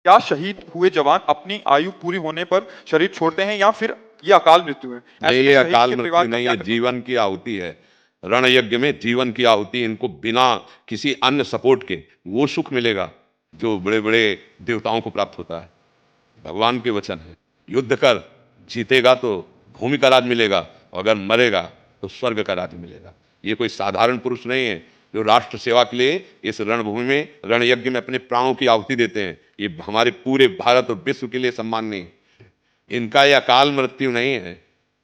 क्या शहीद हुए जवान अपनी आयु पूरी होने पर शरीर छोड़ते हैं या फिर ये अकाल मृत्यु है? नहीं, ऐसे में ये शहीद अकाल के मृत्यु परिवार का नहीं क्या है, कर्तव्य? जीवन की आहुति है। रण यज्ञ में जीवन की आहुति, इनको बिना किसी अन्य सपोर्ट के वो सुख मिलेगा जो बड़े बड़े देवताओं को प्राप्त होता है। भगवान के वचन है, युद्ध कर, जीतेगा तो भूमि का राज मिलेगा, और अगर मरेगा तो स्वर्ग का राज मिलेगा। ये कोई साधारण पुरुष नहीं है जो राष्ट्र सेवा के लिए इस रणभूमि में, रण यज्ञ में अपने प्राणों की आहुति देते हैं। ये हमारे पूरे भारत और विश्व के लिए सम्मान नहीं, इनका यह अकाल मृत्यु नहीं है।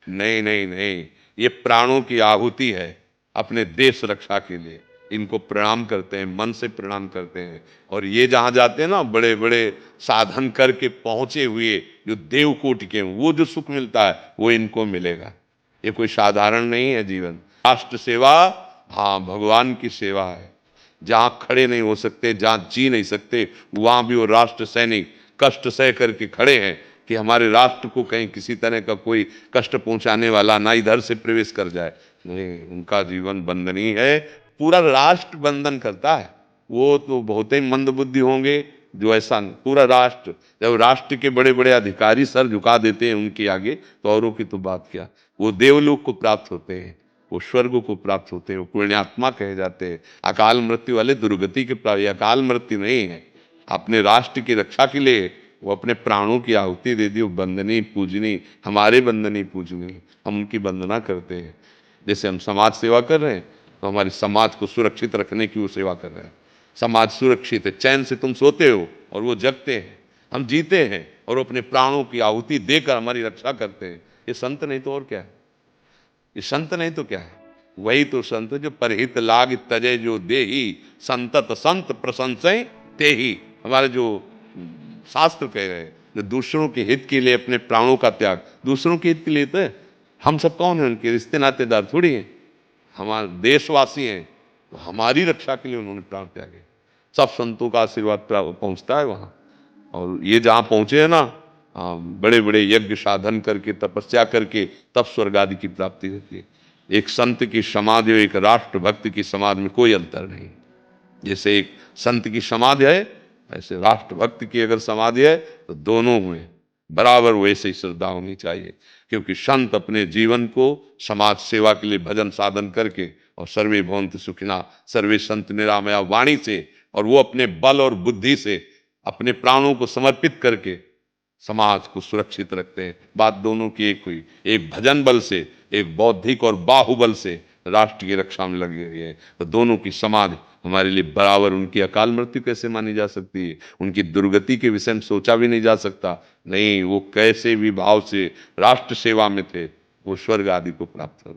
नहीं नहीं नहीं, ये प्राणों की आहुति है अपने देश रक्षा के लिए। इनको प्रणाम करते हैं, मन से प्रणाम करते हैं। और ये जहां जाते हैं ना, बड़े बड़े साधन करके पहुंचे हुए जो देव कोटि के, वो जो सुख मिलता है वो इनको मिलेगा। ये कोई साधारण नहीं है जीवन। राष्ट्र सेवा, हाँ, भगवान की सेवा है। जहां खड़े नहीं हो सकते, जहां जी नहीं सकते, वहां भी वो राष्ट्र सैनिक कष्ट सह करके खड़े हैं कि हमारे राष्ट्र को कहीं किसी तरह का कोई कष्ट पहुंचाने वाला ना इधर से प्रवेश कर जाए। नहीं, उनका जीवन बंधनीय है, पूरा राष्ट्र बंधन करता है। वो तो बहुत ही मंदबुद्धि होंगे जो ऐसा, पूरा राष्ट्र, जब राष्ट्र के बड़े बड़े अधिकारी सर झुका देते हैं उनके आगे, तो औरों की तो बात क्या। वो देवलोक को प्राप्त होते हैं, वो स्वर्ग को प्राप्त होते हैं, वो पुण्यात्मा कहे जाते हैं। अकाल मृत्यु वाले दुर्गति के प्राप्त, अकाल मृत्यु नहीं है। अपने राष्ट्र की रक्षा के लिए वो अपने प्राणों की आहुति दे दी। वो वंदनीय पूजनीय, हमारे वंदनीय पूजनीय, हम उनकी वंदना करते हैं। जैसे हम समाज सेवा कर रहे हैं, तो हमारे समाज को सुरक्षित रखने की वो सेवा कर रहे हैं। समाज सुरक्षित है, चैन से तुम सोते हो और वो जगते हैं, हम जीते हैं और वो अपने प्राणों की आहुति देकर हमारी रक्षा करते हैं। ये संत नहीं तो और क्या है? ये संत नहीं तो क्या है? वही तो संत जो परहित लाग तजय जो देही, संतत संत प्रशंसय ते ही। हमारे जो शास्त्र कह रहे हैं, जो दूसरों के हित के लिए अपने प्राणों का त्याग, दूसरों के हित के लिए, तो हम सब कौन है? उनके रिश्ते नातेदार थोड़ी हैं, हमारे देशवासी हैं। तो हमारी रक्षा के लिए उन्होंने प्राण त्यागे। सब संतों का आशीर्वाद पहुंचता है वहां। और ये जहां पहुंचे हैं ना, बड़े बड़े यज्ञ साधन करके, तपस्या करके, तब स्वर्ग आदि की प्राप्ति होती है। एक संत की समाधि और एक राष्ट्र भक्त की समाधि में कोई अंतर नहीं। जैसे एक संत की समाधि है, ऐसे राष्ट्र भक्त की अगर समाधि है, तो दोनों में बराबर वैसे ही श्रद्धा होनी चाहिए। क्योंकि संत अपने जीवन को समाज सेवा के लिए भजन साधन करके, और सर्वे भवन्तु सुखिनः सर्वे सन्तु निरामया वाणी से, और वो अपने बल और बुद्धि से अपने प्राणों को समर्पित करके समाज को सुरक्षित रखते हैं। बात दोनों की एक हुई, एक भजन बल से, एक बौद्धिक और बाहुबल से राष्ट्र की रक्षा में लगी हुई है। तो दोनों की समाधि हमारे लिए बराबर। उनकी अकाल मृत्यु कैसे मानी जा सकती है? उनकी दुर्गति के विषय में सोचा भी नहीं जा सकता। नहीं, वो कैसे भी भाव से राष्ट्र सेवा में थे, वो स्वर्ग आदि को प्राप्त हो गए।